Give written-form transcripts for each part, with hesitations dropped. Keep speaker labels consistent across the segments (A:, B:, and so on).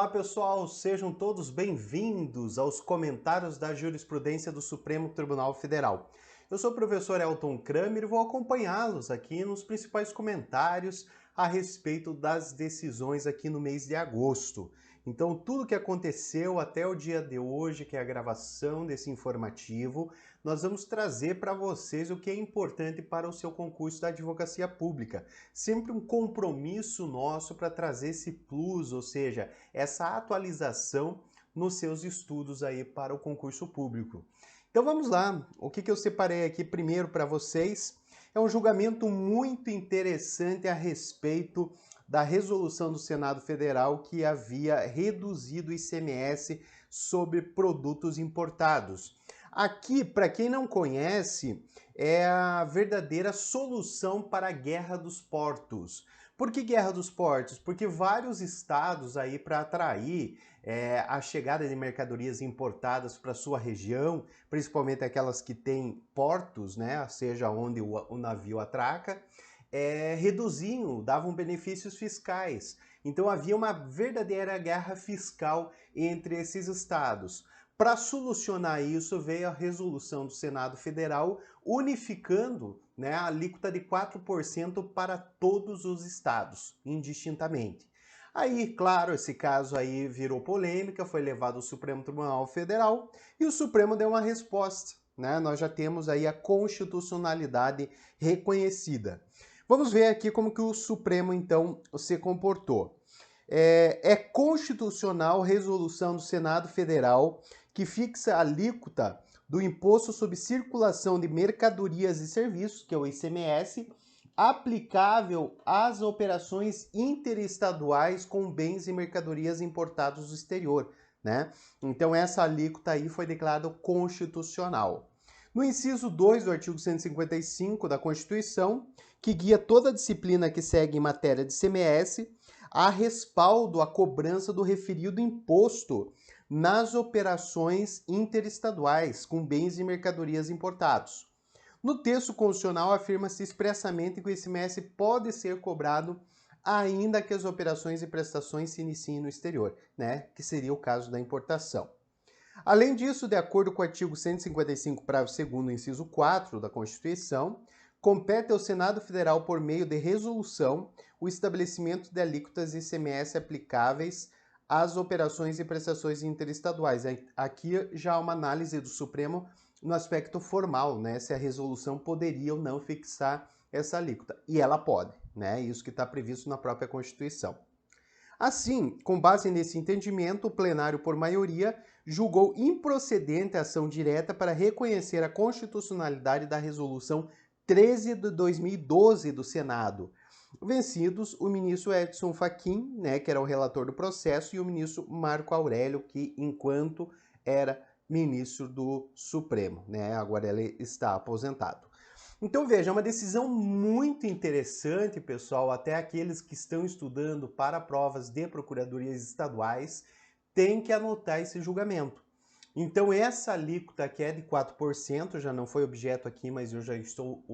A: Olá pessoal, sejam todos bem-vindos aos comentários da jurisprudência do Supremo Tribunal Federal. Eu sou o professor Elton Kramer e vou acompanhá-los aqui nos principais comentários a respeito das decisões aqui no mês de agosto. Então, tudo que aconteceu até o dia de hoje, que é a gravação desse informativo, nós vamos trazer para vocês o que é importante para o seu concurso da advocacia pública. Sempre um compromisso nosso para trazer esse plus, ou seja, essa atualização nos seus estudos aí para o concurso público. Então vamos lá, o que eu separei aqui primeiro para vocês é um julgamento muito interessante a respeito da resolução do Senado Federal que havia reduzido o ICMS sobre produtos importados. Aqui, para quem não conhece, é a verdadeira solução para a guerra dos portos. Por que guerra dos portos? Porque vários estados aí para atrair a chegada de mercadorias importadas para sua região, principalmente aquelas que têm portos, né, seja onde o navio atraca, reduziam, davam benefícios fiscais. Então havia uma verdadeira guerra fiscal entre esses estados. Para solucionar isso, veio a resolução do Senado Federal unificando, né, a alíquota de 4% para todos os estados, indistintamente. Aí, claro, esse caso aí virou polêmica, foi levado ao Supremo Tribunal Federal e o Supremo deu uma resposta, né? Nós já temos aí a constitucionalidade reconhecida. Vamos ver aqui como que o Supremo, então, se comportou. É constitucional resolução do Senado Federal que fixa a alíquota do Imposto sobre Circulação de Mercadorias e Serviços, que é o ICMS, aplicável às operações interestaduais com bens e mercadorias importados do exterior, né? Então essa alíquota aí foi declarada constitucional. No inciso 2 do artigo 155 da Constituição, que guia toda a disciplina que segue em matéria de ICMS, há respaldo à cobrança do referido imposto nas operações interestaduais com bens e mercadorias importados. No texto constitucional afirma-se expressamente que o ICMS pode ser cobrado ainda que as operações e prestações se iniciem no exterior, né? Que seria o caso da importação. Além disso, de acordo com o artigo 155, parágrafo 2º, inciso 4 da Constituição, compete ao Senado Federal, por meio de resolução, o estabelecimento de alíquotas ICMS aplicáveis às operações e prestações interestaduais. Aqui já há uma análise do Supremo no aspecto formal, né? Se a resolução poderia ou não fixar essa alíquota. E ela pode, né? Isso que está previsto na própria Constituição. Assim, com base nesse entendimento, o plenário, por maioria, julgou improcedente a ação direta para reconhecer a constitucionalidade da Resolução 13 de 2012 do Senado. Vencidos o ministro Edson Fachin, né, que era o relator do processo, e o ministro Marco Aurélio, que enquanto era ministro do Supremo, né, agora ele está aposentado. Então veja, é uma decisão muito interessante, pessoal, até aqueles que estão estudando para provas de procuradorias estaduais têm que anotar esse julgamento. Então essa alíquota que é de 4%, já não foi objeto aqui, mas eu já estou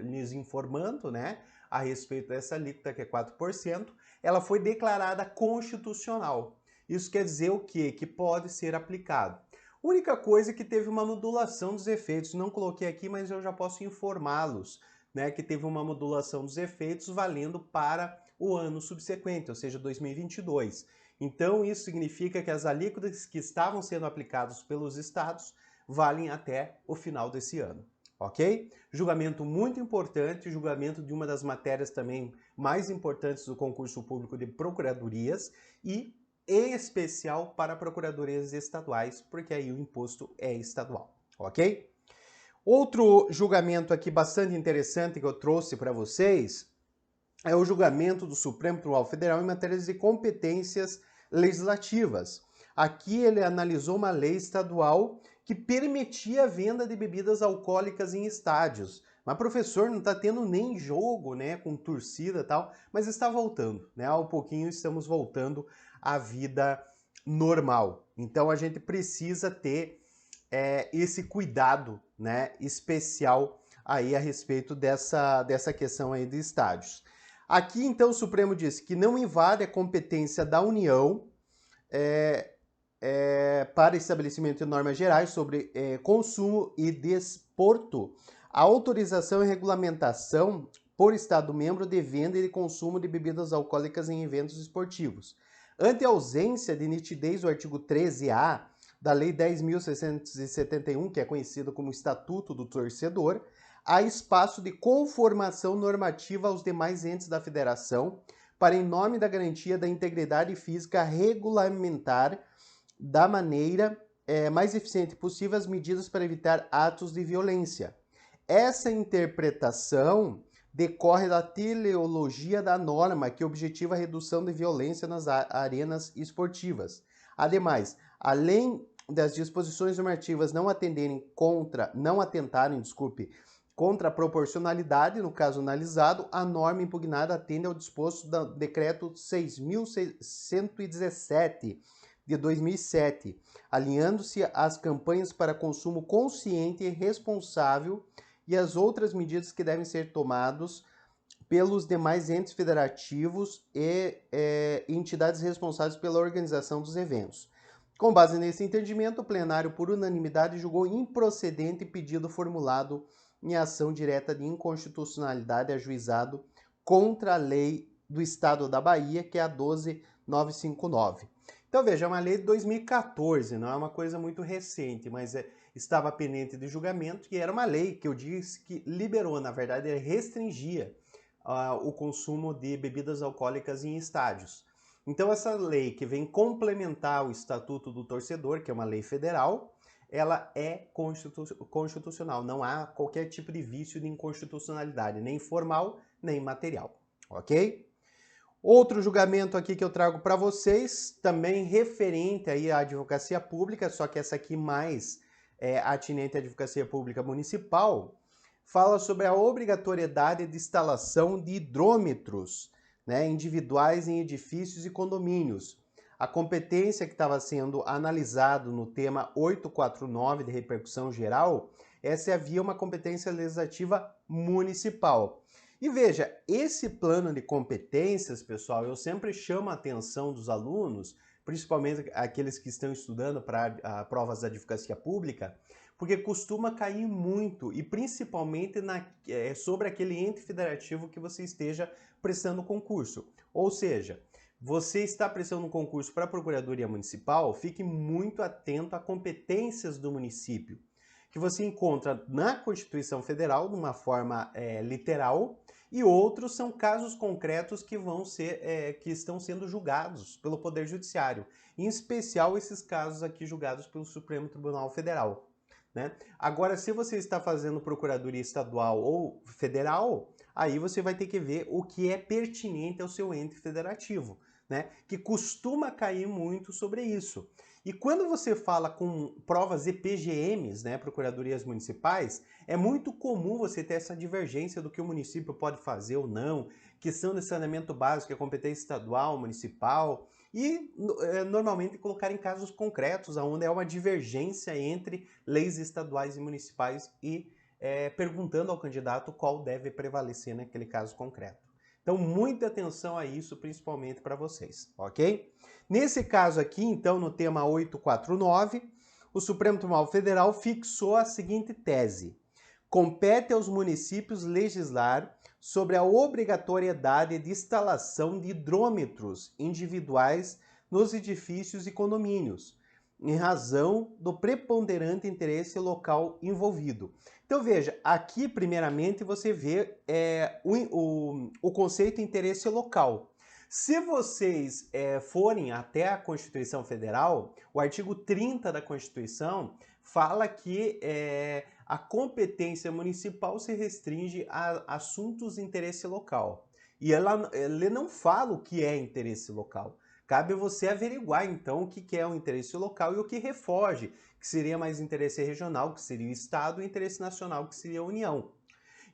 A: lhes informando, né, a respeito dessa alíquota que é 4%, ela foi declarada constitucional. Isso quer dizer o quê? Que pode ser aplicado. A única coisa é que teve uma modulação dos efeitos, não coloquei aqui, mas eu já posso informá-los, né, que teve uma modulação dos efeitos valendo para o ano subsequente, ou seja, 2022. Então isso significa que as alíquotas que estavam sendo aplicadas pelos estados valem até o final desse ano, ok? Julgamento muito importante, julgamento de uma das matérias também mais importantes do concurso público de procuradorias e em especial para procuradorias estaduais, porque aí o imposto é estadual, ok? Outro julgamento aqui bastante interessante que eu trouxe para vocês é o julgamento do Supremo Tribunal Federal em matérias de competências legislativas. Aqui ele analisou uma lei estadual que permitia a venda de bebidas alcoólicas em estádios. Mas, professor, não está tendo nem jogo, né, com torcida e tal, mas está voltando, né? Ao pouquinho estamos voltando à vida normal. Então a gente precisa ter esse cuidado, né, especial aí a respeito dessa questão aí de estádios. Aqui, então, o Supremo disse que não invade a competência da União para estabelecimento de normas gerais sobre consumo e desporto, a autorização e regulamentação por Estado-membro de venda e de consumo de bebidas alcoólicas em eventos esportivos. Ante a ausência de nitidez do artigo 13A da Lei 10.671, que é conhecida como Estatuto do Torcedor, há espaço de conformação normativa aos demais entes da federação para, em nome da garantia da integridade física, regulamentar da maneira mais eficiente possível as medidas para evitar atos de violência. Essa interpretação decorre da teleologia da norma, que objetiva a redução de violência nas arenas esportivas. Ademais, além das disposições normativas não atentarem contra a proporcionalidade, no caso analisado, a norma impugnada atende ao disposto do Decreto 6.117 de 2007, alinhando-se às campanhas para consumo consciente e responsável e as outras medidas que devem ser tomadas pelos demais entes federativos e entidades responsáveis pela organização dos eventos. Com base nesse entendimento, o plenário, por unanimidade, julgou improcedente pedido formulado em ação direta de inconstitucionalidade ajuizado contra a lei do Estado da Bahia, que é a 12.959. Então, veja, é uma lei de 2014, não é uma coisa muito recente, mas estava pendente de julgamento e era uma lei que eu disse que liberou, na verdade, restringia o consumo de bebidas alcoólicas em estádios. Então, essa lei que vem complementar o Estatuto do Torcedor, que é uma lei federal, ela é constitucional, não há qualquer tipo de vício de inconstitucionalidade, nem formal, nem material, ok? Outro julgamento aqui que eu trago para vocês, também referente aí à advocacia pública, só que essa aqui mais atinente à advocacia pública municipal, fala sobre a obrigatoriedade de instalação de hidrômetros, né, individuais em edifícios e condomínios. A competência que estava sendo analisado no tema 849 de repercussão geral, essa havia uma competência legislativa municipal. E veja, esse plano de competências, pessoal, eu sempre chamo a atenção dos alunos, principalmente aqueles que estão estudando para provas da advocacia pública, porque costuma cair muito, e principalmente sobre aquele ente federativo que você esteja prestando concurso. Ou seja, você está prestando um concurso para a Procuradoria Municipal, fique muito atento a competências do município, que você encontra na Constituição Federal, de uma forma literal, e outros são casos concretos que que estão sendo julgados pelo Poder Judiciário, em especial esses casos aqui julgados pelo Supremo Tribunal Federal, né? Agora, se você está fazendo Procuradoria Estadual ou Federal, aí você vai ter que ver o que é pertinente ao seu ente federativo, né? Que costuma cair muito sobre isso. E quando você fala com provas EPGMs, né, Procuradorias Municipais, é muito comum você ter essa divergência do que o município pode fazer ou não, questão de saneamento básico, é competência estadual, municipal, e normalmente colocar em casos concretos, onde há uma divergência entre leis estaduais e municipais e perguntando ao candidato qual deve prevalecer naquele caso concreto. Então, muita atenção a isso, principalmente para vocês, ok? Nesse caso aqui, então, no tema 849, o Supremo Tribunal Federal fixou a seguinte tese: compete aos municípios legislar sobre a obrigatoriedade de instalação de hidrômetros individuais nos edifícios e condomínios, em razão do preponderante interesse local envolvido. Então veja, aqui primeiramente você vê o conceito de interesse local. Se vocês forem até a Constituição Federal, o artigo 30 da Constituição fala que a competência municipal se restringe a assuntos de interesse local. E ele não fala o que é interesse local. Cabe você averiguar, então, o que é o interesse local e o que refoge, que seria mais interesse regional, que seria o Estado, e interesse nacional, que seria a União.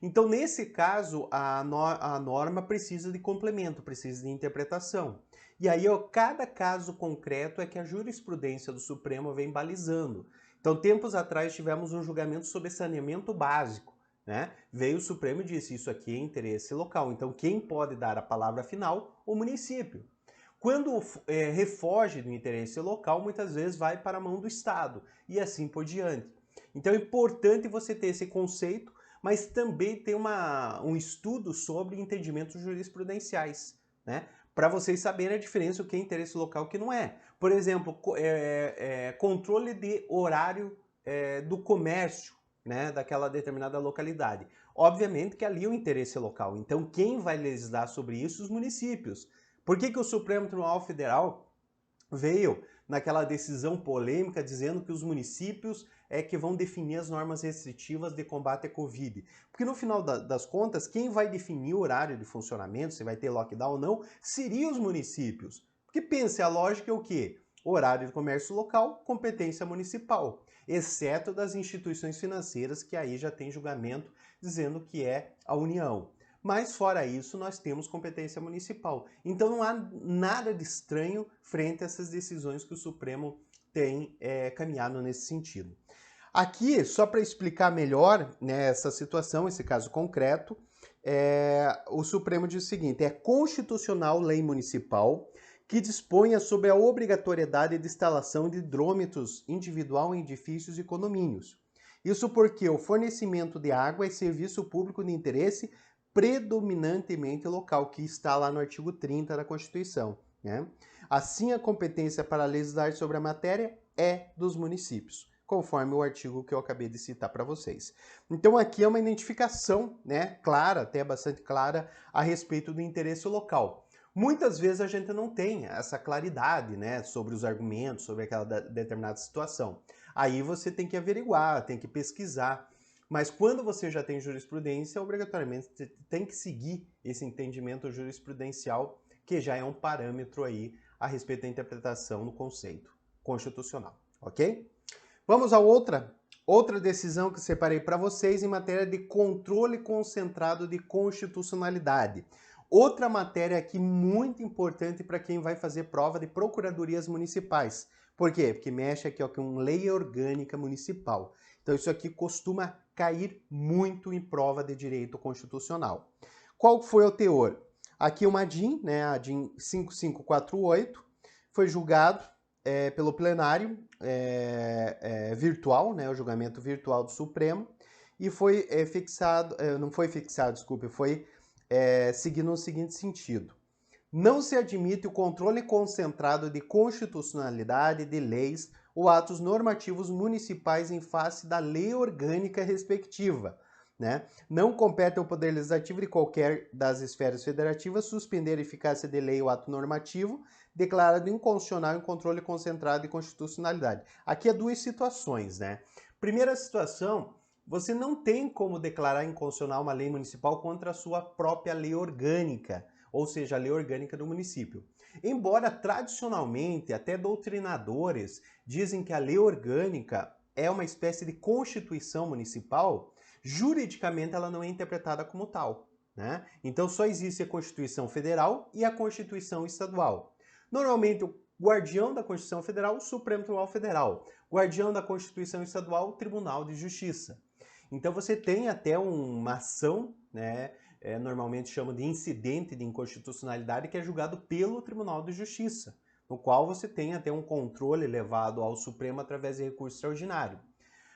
A: Então, nesse caso, a norma precisa de complemento, precisa de interpretação. E aí, cada caso concreto é que a jurisprudência do Supremo vem balizando. Então, tempos atrás, tivemos um julgamento sobre saneamento básico, né? Veio o Supremo e disse, isso aqui é interesse local. Então, quem pode dar a palavra final? O município. Quando refoge do interesse local, muitas vezes vai para a mão do Estado e assim por diante. Então é importante você ter esse conceito, mas também ter um estudo sobre entendimentos jurisprudenciais, né? Para vocês saberem a diferença, o que é interesse local e o que não é. Por exemplo, controle de horário do comércio, né, daquela determinada localidade. Obviamente que ali é o interesse local. Então, quem vai legislar sobre isso? Os municípios. Por que o Supremo Tribunal Federal veio naquela decisão polêmica dizendo que os municípios é que vão definir as normas restritivas de combate à Covid? Porque no final das contas, quem vai definir o horário de funcionamento, se vai ter lockdown ou não, seriam os municípios. Porque pense, a lógica é o quê? Horário de comércio local, competência municipal, exceto das instituições financeiras, que aí já tem julgamento dizendo que é a União. Mas fora isso, nós temos competência municipal. Então não há nada de estranho frente a essas decisões que o Supremo tem caminhado nesse sentido. Aqui, só para explicar melhor, né, essa situação, esse caso concreto, o Supremo diz o seguinte: é constitucional lei municipal que disponha sobre a obrigatoriedade de instalação de hidrômetros individual em edifícios e condomínios. Isso porque o fornecimento de água é serviço público de interesse predominantemente local, que está lá no artigo 30 da Constituição, né? Assim, a competência para legislar sobre a matéria é dos municípios, conforme o artigo que eu acabei de citar para vocês. Então aqui é uma identificação, né, clara, até bastante clara, a respeito do interesse local. Muitas vezes a gente não tem essa claridade, né, sobre os argumentos, sobre aquela determinada situação. Aí você tem que averiguar, tem que pesquisar. Mas quando você já tem jurisprudência, obrigatoriamente você tem que seguir esse entendimento jurisprudencial, que já é um parâmetro aí a respeito da interpretação do conceito constitucional, ok? Vamos a outra decisão que separei para vocês em matéria de controle concentrado de constitucionalidade. Outra matéria aqui muito importante para quem vai fazer prova de procuradorias municipais. Por quê? Porque mexe aqui ó, com lei orgânica municipal. Então isso aqui costuma cair muito em prova de direito constitucional. Qual foi o teor? Aqui uma DIN, né, a DIN 5548, foi julgado pelo plenário virtual, né, o julgamento virtual do Supremo, e foi fixado, não foi fixado, desculpe, foi seguindo o seguinte sentido: não se admite o controle concentrado de constitucionalidade de leis ou atos normativos municipais em face da lei orgânica respectiva, né? Não compete ao Poder Legislativo de qualquer das esferas federativas suspender a eficácia de lei ou ato normativo declarado inconstitucional em controle concentrado de constitucionalidade. Aqui há duas situações, né? Primeira situação, você não tem como declarar inconstitucional uma lei municipal contra a sua própria lei orgânica, ou seja, a lei orgânica do município. Embora tradicionalmente, até doutrinadores dizem que a lei orgânica é uma espécie de constituição municipal, juridicamente ela não é interpretada como tal, né? Então só existe a Constituição Federal e a Constituição Estadual. Normalmente o guardião da Constituição Federal, o Supremo Tribunal Federal. Guardião da Constituição Estadual, o Tribunal de Justiça. Então você tem até uma ação, né, normalmente chama de incidente de inconstitucionalidade, que é julgado pelo Tribunal de Justiça, no qual você tem até um controle levado ao Supremo através de recurso extraordinário.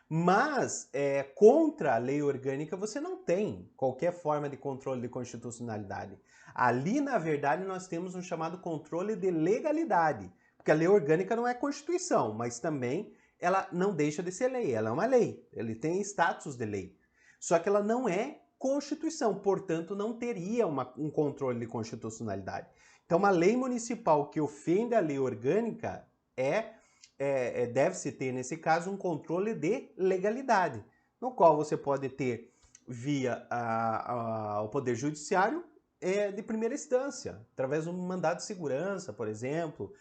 A: Mas contra a lei orgânica você não tem qualquer forma de controle de constitucionalidade. Ali, na verdade, nós temos um chamado controle de legalidade, porque a lei orgânica não é Constituição, mas também ela não deixa de ser lei, ela é uma lei, ele tem status de lei. Só que ela não é Constituição, portanto não teria um controle de constitucionalidade. Então uma lei municipal que ofende a lei orgânica deve-se ter, nesse caso, um controle de legalidade, no qual você pode ter via o Poder Judiciário de primeira instância, através de um mandado de segurança, por exemplo,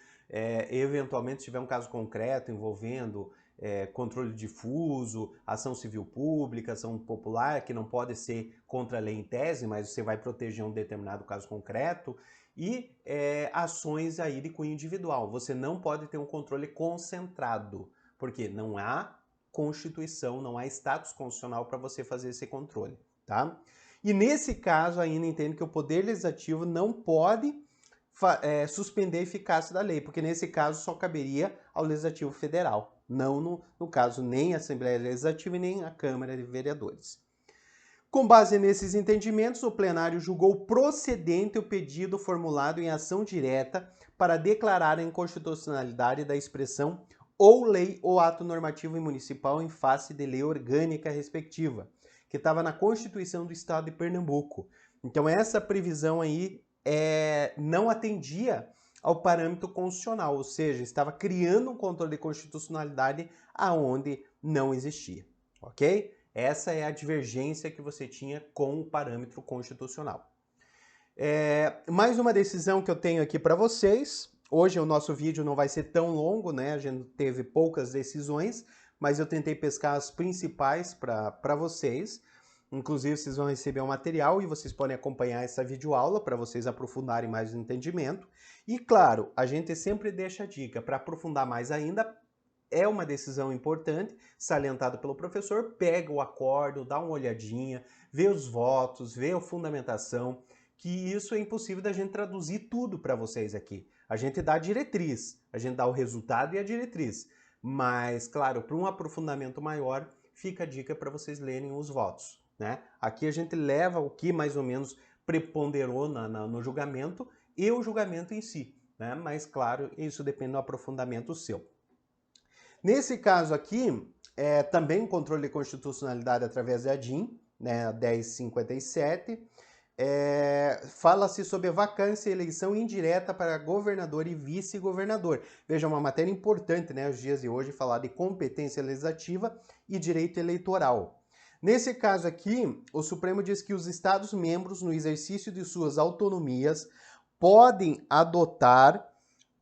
A: eventualmente se tiver um caso concreto envolvendo controle difuso, ação civil pública, ação popular, que não pode ser contra a lei em tese, mas você vai proteger um determinado caso concreto, e ações aí de cunho individual. Você não pode ter um controle concentrado, porque não há Constituição, não há status constitucional para você fazer esse controle, tá? E nesse caso ainda entendo que o Poder Legislativo não pode suspender a eficácia da lei, porque nesse caso só caberia ao Legislativo Federal, não no caso nem a Assembleia Legislativa e nem a Câmara de Vereadores. Com base nesses entendimentos, o plenário julgou procedente o pedido formulado em ação direta para declarar a inconstitucionalidade da expressão ou lei ou ato normativo municipal em face de lei orgânica respectiva, que estava na Constituição do Estado de Pernambuco. Então essa previsão aí não atendia ao parâmetro constitucional, ou seja, estava criando um controle de constitucionalidade aonde não existia, ok? Essa é a divergência que você tinha com o parâmetro constitucional. Mais uma decisão que eu tenho aqui para vocês. Hoje o nosso vídeo não vai ser tão longo, né? A gente teve poucas decisões, mas eu tentei pescar as principais para vocês. Inclusive, vocês vão receber um material e vocês podem acompanhar essa videoaula para vocês aprofundarem mais o entendimento. E, claro, a gente sempre deixa a dica para aprofundar mais ainda. É uma decisão importante, salientada pelo professor, pega o acórdão, dá uma olhadinha, vê os votos, vê a fundamentação, que isso é impossível da gente traduzir tudo para vocês aqui. A gente dá a diretriz, a gente dá o resultado e a diretriz. Mas, claro, para um aprofundamento maior, fica a dica para vocês lerem os votos, né? Aqui a gente leva o que mais ou menos preponderou no julgamento e o julgamento em si, né? Mas, claro, isso depende do aprofundamento seu. Nesse caso aqui, também controle de constitucionalidade através da ADIM, né, 1057, fala-se sobre a vacância e eleição indireta para governador e vice-governador. Veja, uma matéria importante, né, os dias de hoje, falar de competência legislativa e direito eleitoral. Nesse caso aqui, o Supremo diz que os Estados-membros, no exercício de suas autonomias, podem adotar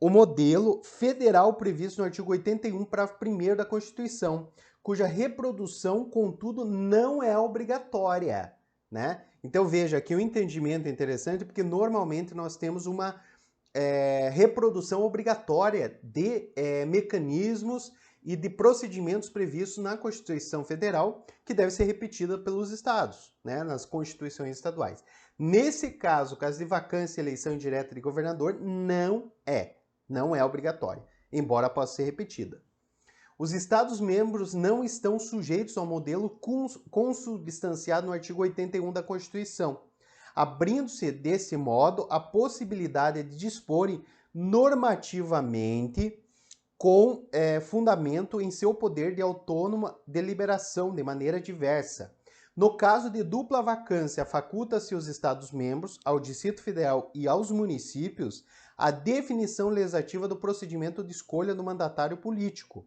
A: o modelo federal previsto no artigo 81, parágrafo 1º da Constituição, cuja reprodução, contudo, não é obrigatória, né? Então veja que o entendimento é interessante porque normalmente nós temos uma reprodução obrigatória de mecanismos e de procedimentos previstos na Constituição Federal que deve ser repetida pelos estados, né, nas constituições estaduais. Nesse caso, o caso de vacância e eleição indireta de governador, não é obrigatória, embora possa ser repetida. Os Estados-membros não estão sujeitos ao modelo consubstanciado no artigo 81 da Constituição, abrindo-se desse modo a possibilidade de disporem normativamente com fundamento em seu poder de autônoma deliberação de maneira diversa. No caso de dupla vacância, faculta-se os Estados-membros, ao Distrito Federal e aos municípios a definição legislativa do procedimento de escolha do mandatário político.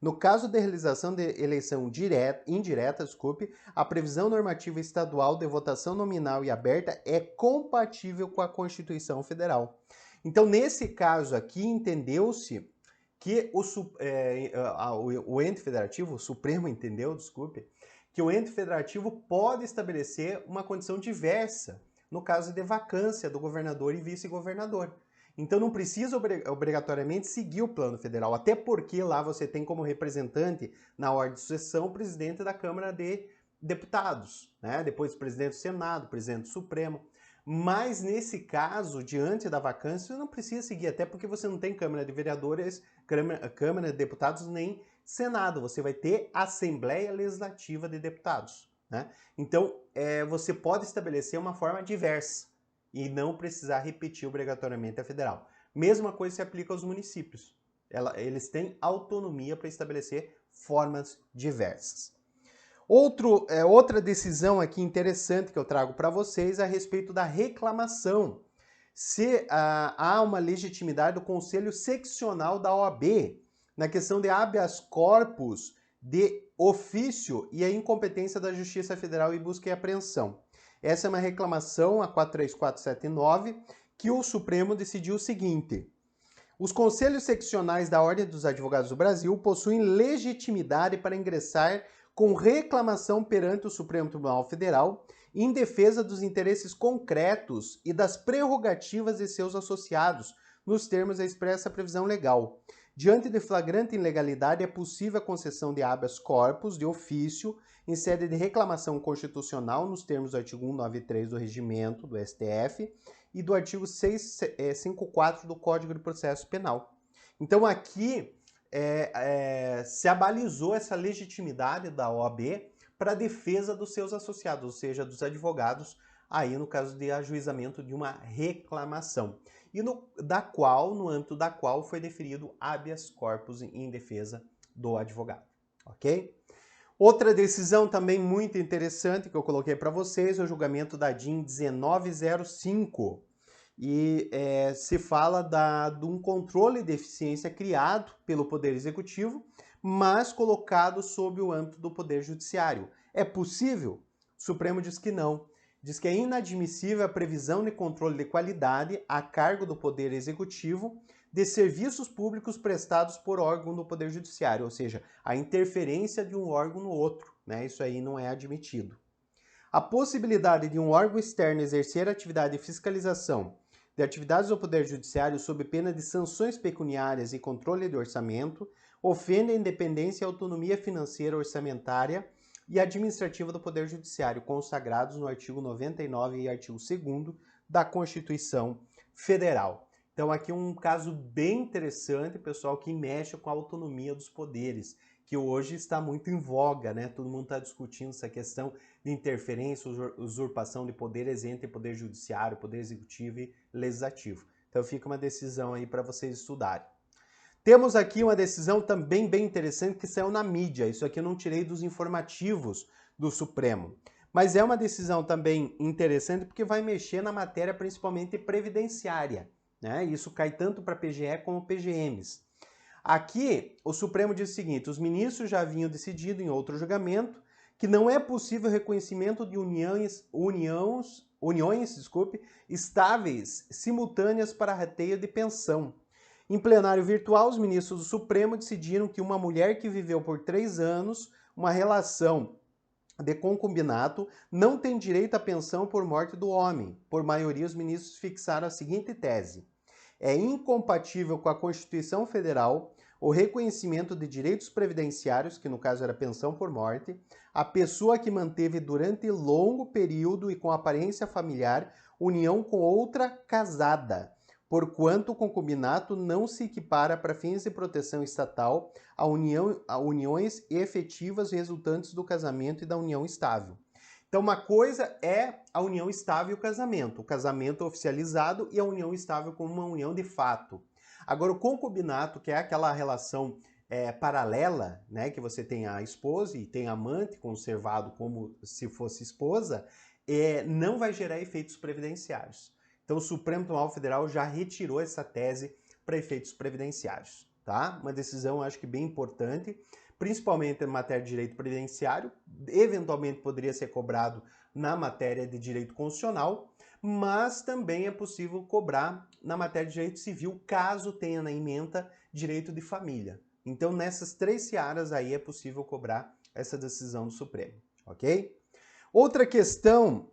A: No caso de realização de eleição indireta, a previsão normativa estadual de votação nominal e aberta é compatível com a Constituição Federal. Então, nesse caso aqui, entendeu-se que o ente federativo, o Supremo entendeu, que o ente federativo pode estabelecer uma condição diversa no caso de vacância do governador e vice-governador. Então não precisa obrigatoriamente seguir o plano federal, até porque lá você tem como representante na ordem de sucessão o presidente da Câmara de Deputados, né? Depois o presidente do Senado, o presidente do Supremo. Mas nesse caso, diante da vacância, você não precisa seguir, até porque você não tem Câmara de Vereadores, Câmara de Deputados, nem Senado. Você vai ter Assembleia Legislativa de Deputados, né? Então, você pode estabelecer uma forma diversa e não precisar repetir obrigatoriamente a federal. Mesma coisa se aplica aos municípios. Eles têm autonomia para estabelecer formas diversas. Outra decisão aqui interessante que eu trago para vocês é a respeito da reclamação. Se há uma legitimidade do Conselho Seccional da OAB na questão de habeas corpus de ofício e a incompetência da Justiça Federal em busca e apreensão. Essa é uma reclamação, a 43479, que o Supremo decidiu o seguinte: os conselhos seccionais da Ordem dos Advogados do Brasil possuem legitimidade para ingressar com reclamação perante o Supremo Tribunal Federal em defesa dos interesses concretos e das prerrogativas de seus associados, nos termos da expressa previsão legal. Diante de flagrante ilegalidade, é possível a concessão de habeas corpus de ofício em sede de reclamação constitucional, nos termos do artigo 193 do Regimento do STF, e do artigo 654 do Código de Processo Penal. Então aqui se abalizou essa legitimidade da OAB para a defesa dos seus associados, ou seja, dos advogados, aí no caso de ajuizamento de uma reclamação, e no âmbito da qual foi deferido habeas corpus em defesa do advogado, ok? Outra decisão também muito interessante que eu coloquei para vocês é o julgamento da DIN 1905, e se fala de um controle de eficiência criado pelo Poder Executivo, mas colocado sob o âmbito do Poder Judiciário. É possível? O Supremo diz que não. Diz que é inadmissível a previsão de controle de qualidade a cargo do Poder Executivo de serviços públicos prestados por órgão do Poder Judiciário, ou seja, a interferência de um órgão no outro, né? Isso aí não é admitido. A possibilidade de um órgão externo exercer atividade de fiscalização de atividades do Poder Judiciário sob pena de sanções pecuniárias e controle de orçamento ofende a independência e autonomia financeira, orçamentária e administrativa do Poder Judiciário, consagrados no artigo 99 e artigo 2º da Constituição Federal. Então aqui um caso bem interessante, pessoal, que mexe com a autonomia dos poderes, que hoje está muito em voga, né? Todo mundo está discutindo essa questão de interferência, usurpação de poderes entre Poder Judiciário, Poder Executivo e Legislativo. Então fica uma decisão aí para vocês estudarem. Temos aqui uma decisão também bem interessante que saiu na mídia. Isso aqui eu não tirei dos informativos do Supremo. Mas é uma decisão também interessante porque vai mexer na matéria principalmente previdenciária, né? Isso cai tanto para PGE como PGMs. Aqui, o Supremo diz o seguinte: os ministros já haviam decidido em outro julgamento que não é possível reconhecimento de uniões estáveis simultâneas para rateio de pensão. Em plenário virtual, os ministros do Supremo decidiram que uma mulher que viveu por 3 anos uma relação de concubinato não tem direito à pensão por morte do homem. Por maioria, os ministros fixaram a seguinte tese: é incompatível com a Constituição Federal o reconhecimento de direitos previdenciários, que no caso era pensão por morte, a pessoa que manteve durante longo período e com aparência familiar união com outra casada, porquanto o concubinato não se equipara para fins de proteção estatal a uniões efetivas resultantes do casamento e da união estável. Então, uma coisa é a união estável e o casamento oficializado e a união estável como uma união de fato. Agora, o concubinato, que é aquela relação paralela, né, que você tem a esposa e tem a amante conservado como se fosse esposa, não vai gerar efeitos previdenciários. Então, o Supremo Tribunal Federal já retirou essa tese para efeitos previdenciários, tá? Uma decisão, acho que bem importante, principalmente em matéria de direito previdenciário, eventualmente poderia ser cobrado na matéria de direito constitucional, mas também é possível cobrar na matéria de direito civil, caso tenha na ementa direito de família. Então, nessas 3 searas aí é possível cobrar essa decisão do Supremo, ok? Outra questão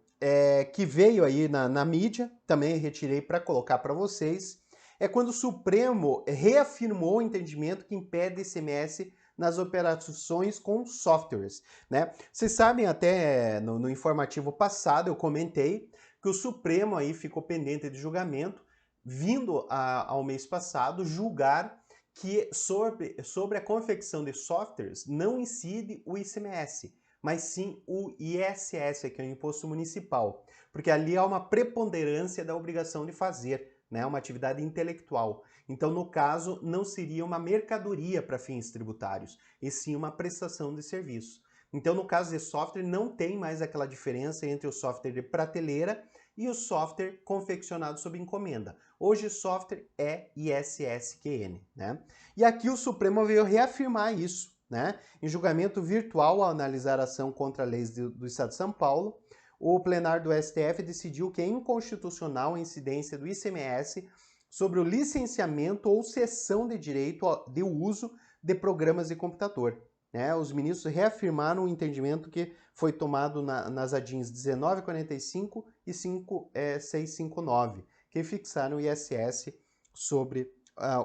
A: que veio aí na mídia, também retirei para colocar para vocês, é quando o Supremo reafirmou o entendimento que impede ICMS nas operações com softwares, né? Vocês sabem, até no informativo passado eu comentei que o Supremo aí ficou pendente de julgamento, vindo ao mês passado julgar que sobre a confecção de softwares não incide o ICMS, mas sim o ISS, que é o Imposto Municipal, porque ali há uma preponderância da obrigação de fazer, né, uma atividade intelectual. Então, no caso, não seria uma mercadoria para fins tributários, e sim uma prestação de serviço. Então, no caso de software, não tem mais aquela diferença entre o software de prateleira e o software confeccionado sob encomenda. Hoje, software é ISSQN, né? E aqui o Supremo veio reafirmar isso, né? Em julgamento virtual, ao analisar a ação contra leis do Estado de São Paulo, o plenário do STF decidiu que é inconstitucional a incidência do ICMS sobre o licenciamento ou cessão de direito de uso de programas de computador, né? Os ministros reafirmaram o entendimento que foi tomado nas ADINs 1945 e 659, que fixaram o ISS sobre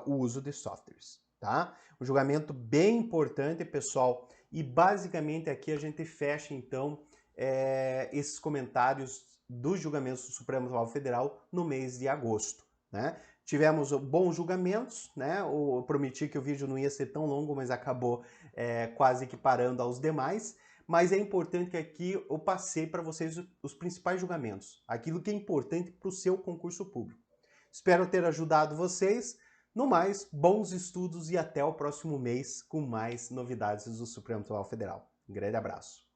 A: o uso de softwares, tá? Um julgamento bem importante, pessoal, e basicamente aqui a gente fecha, então, esses comentários dos julgamentos do Supremo Tribunal Federal no mês de agosto, né? Tivemos bons julgamentos, né? Eu prometi que o vídeo não ia ser tão longo, mas acabou quase que parando aos demais. Mas é importante que aqui eu passei para vocês os principais julgamentos, aquilo que é importante para o seu concurso público. Espero ter ajudado vocês. No mais, bons estudos e até o próximo mês com mais novidades do Supremo Tribunal Federal. Um grande abraço.